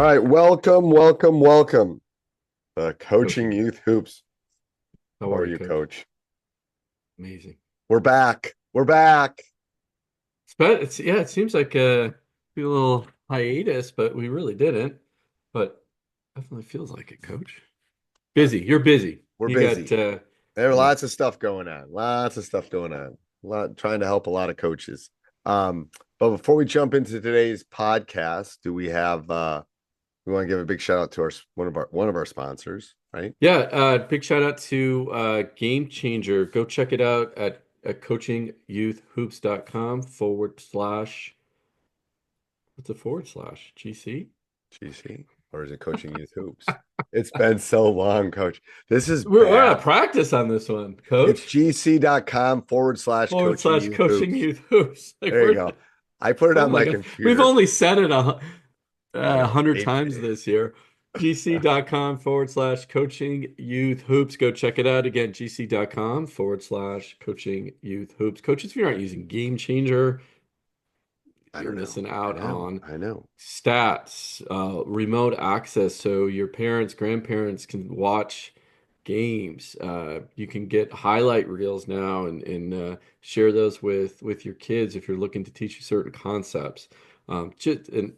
right, welcome. Coaching Youth Hoops. How How are are you, you, Coach? Coach? Amazing. We're back. We're back. Yeah, it seems like be a little hiatus, but we really didn't. But definitely feels like it, Coach. Uh, Busy. You're busy. we're You got busy. There are yeah. lots of stuff going on. Lots of stuff going on. A lot trying to help a lot of coaches. But before we jump into today's podcast, do we have we want to give a big shout out to our one of our sponsors, right? Yeah, big shout out to Game Changer. Go check it out at coachingyouthhoops.com what's a forward slash? GC? GC, or is it Coaching Youth Hoops? It's been so long, Coach. This is We're out bad. of practice on this one, It's Coach. gc.com forward slash Forward coaching slash youth coaching hoops. youth hoops. Like There you we're go. I put it oh on my my God. We've computer. only said it I a know. hundred Maybe. times this year. gc.com forward slash coaching youth hoops. Go check it out again. gc.com forward slash coaching youth hoops. Coaches, if you're not using Game Changer, I you're don't know. missing I out know. on I know. stats, remote access. So your parents, grandparents can watch games. You can get highlight reels now and share those with your kids if you're looking to teach you certain concepts. Just an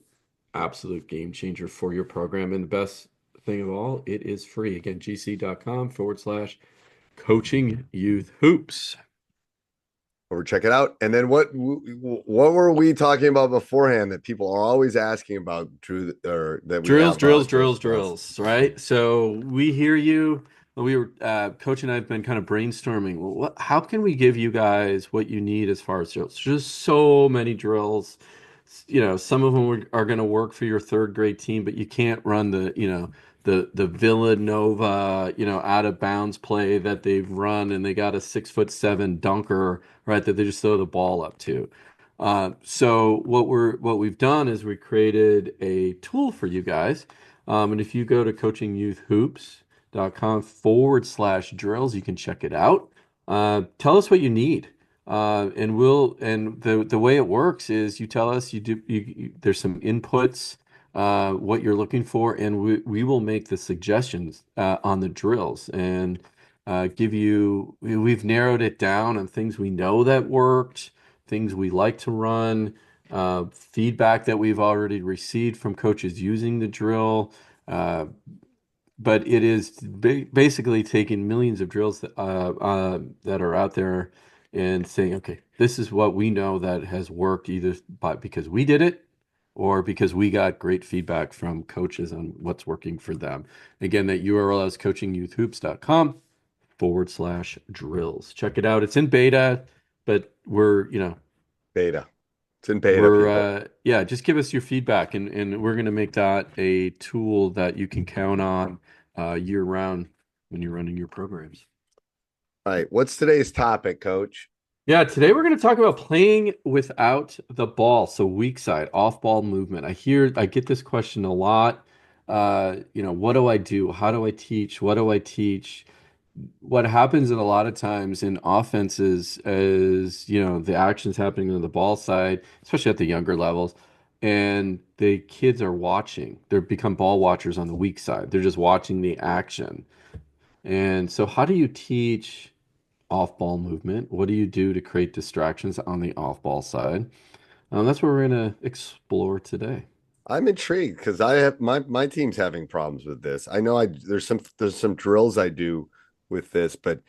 absolute game changer for your program. And the best thing of all, it is free. Again, gc.com forward slash coaching youth hoops. Or check it out. And then what were we talking about beforehand that people are always asking about, Drew, or that we Drills, have drills, drills, drills, drills? drills, right? So we hear you. We were Coach and I have been kind of brainstorming. Well, how can we give you guys what you need as far as drills? There's just so many drills. Some of them are going to work for your third grade team, but you can't run the Villanova, out of bounds play that they've run, and they got a 6'7" dunker, right? That they just throw the ball up to. So what we've done is we created a tool for you guys. And if you go to coachingyouthhoops.com forward slash drills, you can check it out. Tell us what you need. And the way it works is you tell us there's some inputs, what you're looking for, and we will make the suggestions on the drills and we've narrowed it down on things we know that worked, things we like to run, feedback that we've already received from coaches using the drill. Uh, but it is basically taking millions of drills that are out there and saying, okay, this is what we know that has worked either because we did it or because we got great feedback from coaches on what's working for them. Again, that URL is coachingyouthhoops.com forward slash drills. Check it out. It's in beta, but Beta. It's in beta, we're people. yeah, just give us your feedback and we're gonna make that a tool that you can count on year round when you're running your programs. All right. What's today's topic, Coach? Yeah, today we're going to talk about playing without the ball. So weak side, off ball movement. I get this question a lot. What do I do? How do I teach? What do I teach? What happens in a lot of times in offenses is, the action's happening on the ball side, especially at the younger levels, and the kids are watching. They become ball watchers on the weak side. They're just watching the action. And so how do you teach off-ball movement? What do you do to create distractions on the off-ball side? That's what we're going to explore today. I'm intrigued because I have my team's having problems with this. I know there's some drills I do with this, but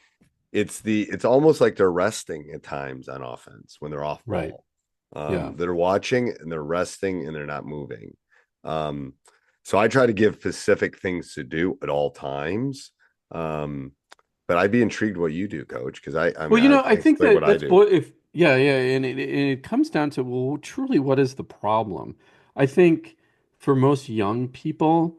it's almost like they're resting at times on offense when they're off Right. ball. Yeah. They're watching and they're resting and they're not moving. Um, so I try to give specific things to do at all times. Um, but I'd be intrigued what you do, Coach, because I Well, mean I I can't think explain what that I that's do. if yeah, yeah, and it comes down to, well, truly, what is the problem? I think for most young people,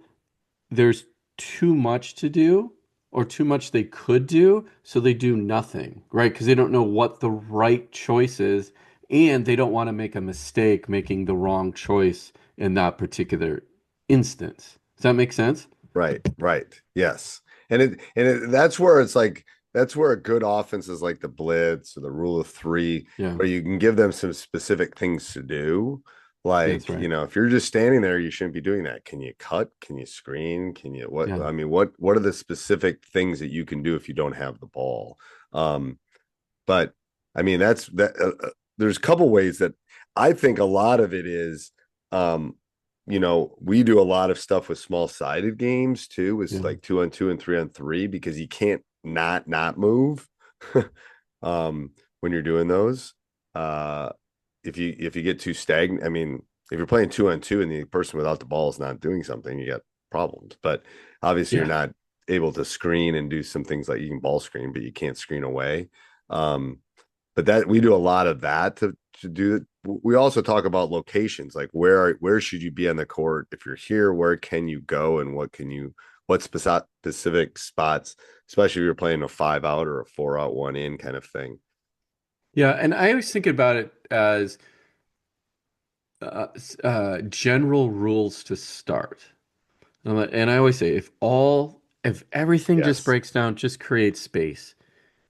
there's too much to do or too much they could do, so they do nothing, right? Because they don't know what the right choice is, and they don't want to make a mistake making the wrong choice in that particular instance. Does that make sense? Right, right. Yes. That's where it's like that's where a good offense is like the blitz or the rule of three, Yeah. where you can give them some specific things to do. That's Like, right. if you're just standing there, you shouldn't be doing that. Can you cut? Can you screen? Can you what? Yeah. I mean, what are the specific things that you can do if you don't have the ball? But I mean, that's that. There's a couple ways that I think a lot of it is, um, we do a lot of stuff with small sided games too, with Yeah. like 2-on-2 and 3-on-3 because you can't not move when you're doing those. Uh, if you get too stagnant, I mean, if you're playing 2-on-2 and the person without the ball is not doing something, you got problems. But obviously, you're Yeah. not able to screen and do some things like you can ball screen, but you can't screen away. Um, but that we do a lot of that to do it. We also talk about locations, like where should you be on the court if you're here, where can you go, and what specific spots, especially if you're playing a 5-out or a 4-out 1-in kind of thing. Yeah. And I always think about it as general rules to start. And I always say, if everything just Yes, breaks down, just create space,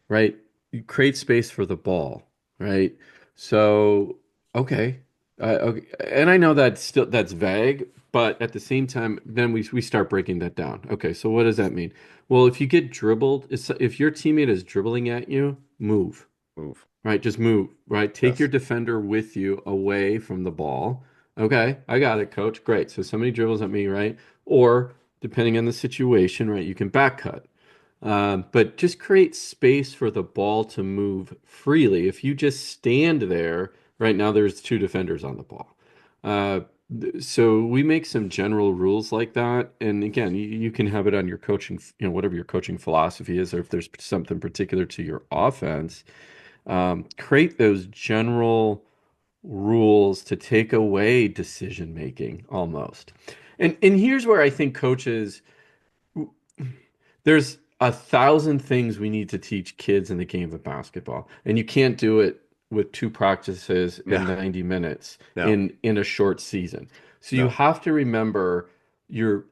right? You create space for the ball, right? So, okay. Okay. And I know that's vague, but at the same time, then we start breaking that down. Okay, so what does that mean? Well, if you get dribbled, if your teammate is dribbling at you, move. move. Right, just move, right? Take your Yes, defender with you away from the ball. Okay, I got it, coach. Great. So somebody dribbles at me, right? Or depending on the situation, right, you can back cut. But just create space for the ball to move freely. If you just stand there, right now there's two defenders on the ball. Uh, so we make some general rules like that. And again, you can have it on your coaching, whatever your coaching philosophy is, or if there's something particular to your offense, create those general rules to take away decision making almost. And here's where I think coaches, there's 1,000 things we need to teach kids in the game of basketball, and you can't do it with two practices no, in 90 minutes no, in a short season. So you no. have to remember you're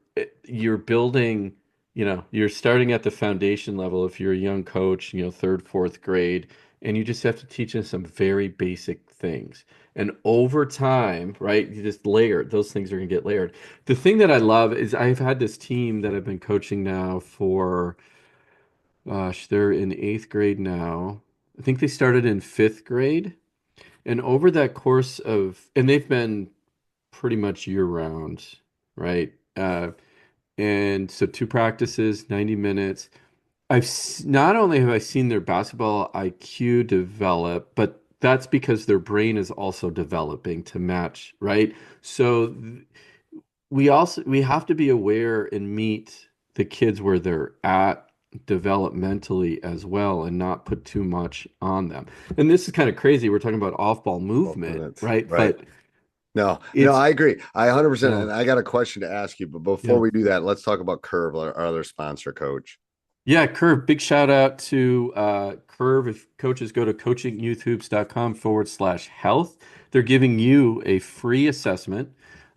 building, you're starting at the foundation level if you're a young coach, third, fourth grade, and you just have to teach them some very basic things. And over time, right, you just layer, those things are going to get layered. The thing that I love is I've had this team that I've been coaching now for, gosh, they're in eighth grade now. I think they started in fifth grade. And over that course and they've been pretty much year round, right? And so two practices, 90 minutes. Not only have I seen their basketball IQ develop, but that's because their brain is also developing to match, right? So we have to be aware and meet the kids where they're at developmentally as well and not put too much on them. And this is kind of crazy. We're talking about off-ball 12 movement, minutes. right? Right. But No, no, it's I agree. I 100%. yeah, And I got a question to ask you, but before yeah. we do that, let's talk about Curve, our other sponsor coach. Yeah, Curve. Big shout out to Curve. If coaches go to coachingyouthoops.com/health, they're giving you a free assessment.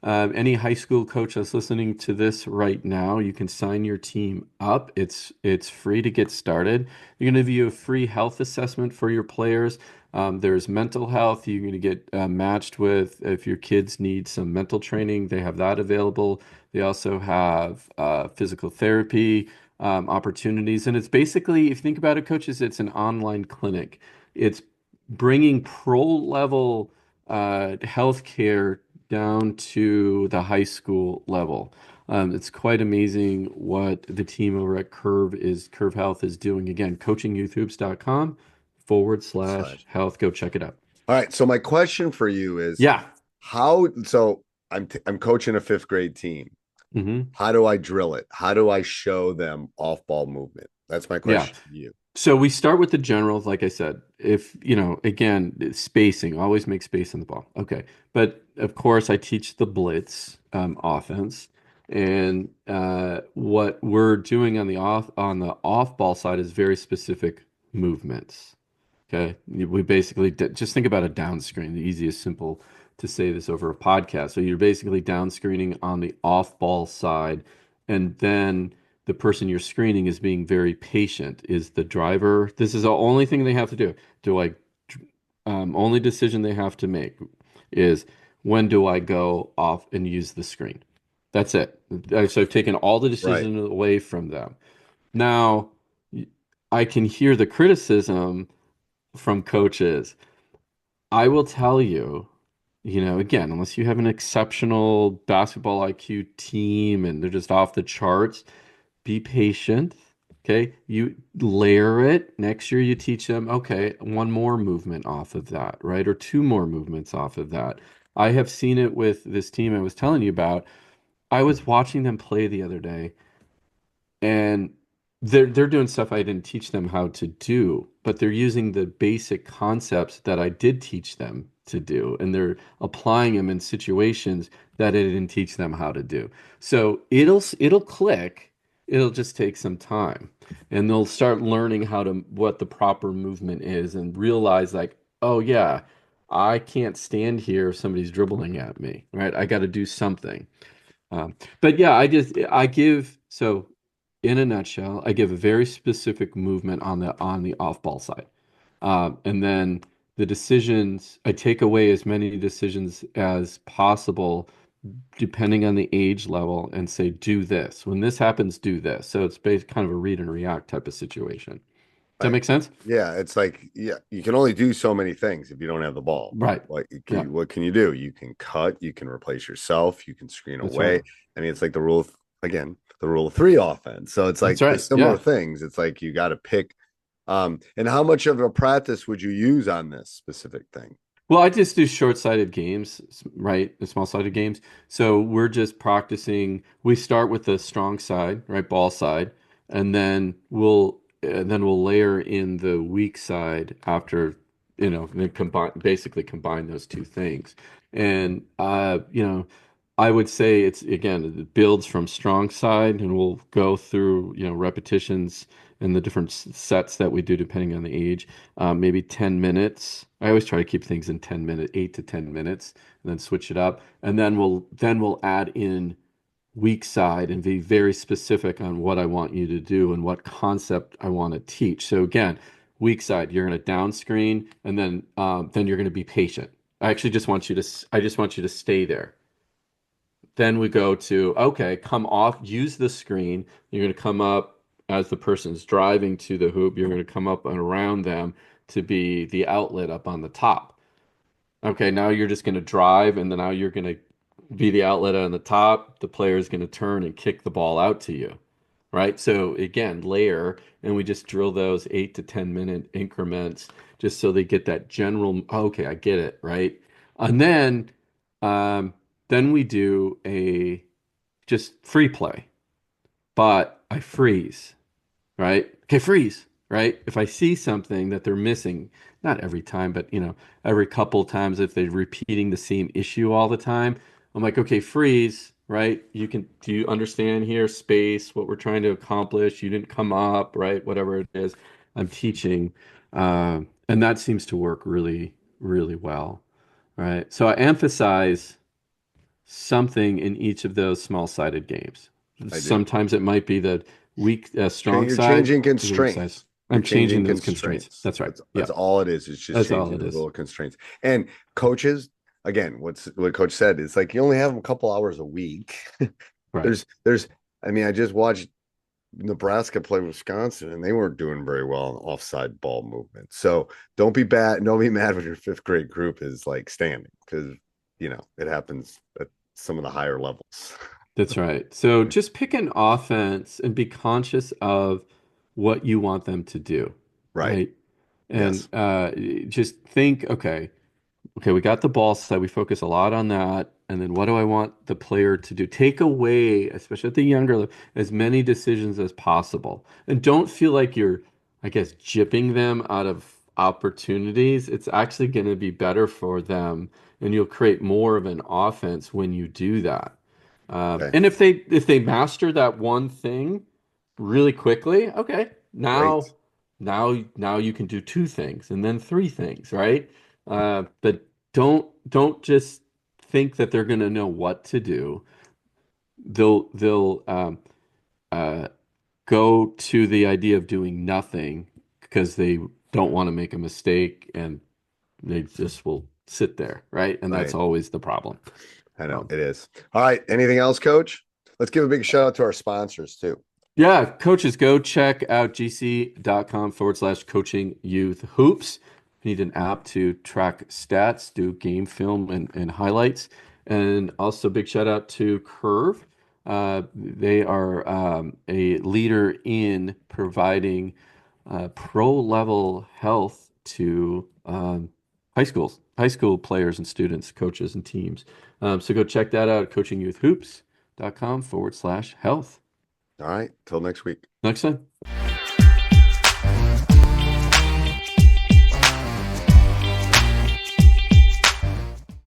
Any high school coach that's listening to this right now, you can sign your team up. It's free to get started. They're going to give you a free health assessment for your players. There's mental health. You're going to get matched with if your kids need some mental training. They have that available. They also have physical therapy opportunities. And it's basically, if you think about it, coaches, it's an online clinic. It's bringing pro level healthcare down to the high school level. It's quite amazing what the team over at Curve Health is doing. Again, coachingyouthoops.com forward slash Slash. health. Go check it out. All right. So my question for you is Yeah. so I'm coaching a fifth grade team. Hmm. How do I drill it? How do I show them off ball movement? That's my Yeah. question to you. So we start with the generals, like I said. If, again, spacing, always make space on the ball. Okay. But of course, I teach the blitz offense. And what we're doing on the off ball side is very specific movements. Okay. We basically just think about a down screen, the easiest, simple to say this over a podcast. So you're basically down screening on the off ball side, and then the person you're screening is being very patient. Is the driver, this is the only thing they have to do. Only decision they have to make is when do I go off and use the screen? That's it. So I've taken all the Right. decision away from them. Now, I can hear the criticism from coaches. I will tell you, again, unless you have an exceptional basketball IQ team and they're just off the charts, be patient. Okay. You layer it. Next year, you teach them, okay, one more movement off of that, right? Or two more movements off of that. I have seen it with this team I was telling you about. I was watching them play the other day, and they're doing stuff I didn't teach them how to do, but they're using the basic concepts that I did teach them to do, and they're applying them in situations that I didn't teach them how to do. So it'll click. It'll just take some time, and they'll start learning what the proper movement is, and realize like, oh yeah, I can't stand here if somebody's dribbling at me, right? I got to do something. But yeah, I give so in a nutshell, I give a very specific movement on the off ball side. And then the decisions, I take away as many decisions as possible depending on the age level and say, do this. When this happens, do this. So it's based kind of a read and react type of situation. Does that Right. make sense? Yeah, it's like, yeah, you can only do so many things if you don't have the ball. Right. Yeah, What can you do? You can cut, you can replace yourself, you can screen that's right. away. I mean, it's like again, the rule of three offense. So it's That's like the right. similar Yeah. things. It's like you got to pick. And how much of a practice would you use on this specific thing? Well, I just do short-sighted games, right? The small-sided games. So we're just practicing. We start with the strong side, right? Ball side, and then we'll layer in the weak side after, then basically combine those two things. And I would say it's again, it builds from strong side, and we'll go through, repetitions and the different sets that we do depending on the age, maybe 10 minutes. I always try to keep things in 10 minutes, 8 to 10 minutes, and then switch it up. And then we'll add in weak side and be very specific on what I want you to do and what concept I want to teach. So again, weak side, you're going to down screen, and then you're going to be patient. I just want you to stay there. Then we go to, okay, come off, use the screen. You're going to come up as the person's driving to the hoop. You're going to come up and around them to be the outlet up on the top. Okay, now you're just going to drive, and then now you're going to be the outlet on the top. The player is going to turn and kick the ball out to you, right? So again, layer, and we just drill those 8 to 10 minute increments just so they get that general, okay, I get it, right? And um, then we do a just free play, but I freeze, right? Okay, freeze, right? If I see something that they're missing, not every time, but every couple of times if they're repeating the same issue all the time, I'm like, okay, freeze, right? Do you understand here, space, what we're trying to accomplish? You didn't come up, right? Whatever it is I'm teaching. And that seems to work really, really well, right? So I emphasize something in each of those small-sided games. I do. Sometimes it might be the strong You're side changing or the weak side. constraints. You're I'm changing changing those constraints. constraints. That's right. That's Yeah, all it is. It's just that's all changing it those is. little constraints. And coaches, again, what coach said is like you only have them a couple hours a week. Right. there's I mean, I just watched Nebraska play Wisconsin and they weren't doing very well on offside ball movement. So don't be mad when your fifth grade group is like standing because it happens at some of the higher levels. That's right. So just pick an offense and be conscious of what you want them to do, Right. right? And Yes. just think, okay, we got the ball side. We focus a lot on that. And then what do I want the player to do? Take away, especially at the younger level, as many decisions as possible. And don't feel like you're, I guess, gypping them out of opportunities. It's actually going to be better for them. And you'll create more of an offense when you do that. Okay. And if they master that one thing really quickly, okay, Great. now you can do two things and then three things, right? But don't just think that they're going to know what to do. They'll uh, go to the idea of doing nothing because they don't want to make a mistake, and they just will sit there, right? And that's Right. always the problem. I know So, it is. All right. Anything else, Coach? Let's give a big shout out to our sponsors too. yeah, coaches, go check out gc.com/coaching youth hoops. You need an app to track stats, do game film and highlights. And also, big shout out to Curve. They are a leader in providing pro level health to high school players and students, coaches, and teams. So go check that out at coachingyouthhoops.com/health. All right. Till next week. Next time.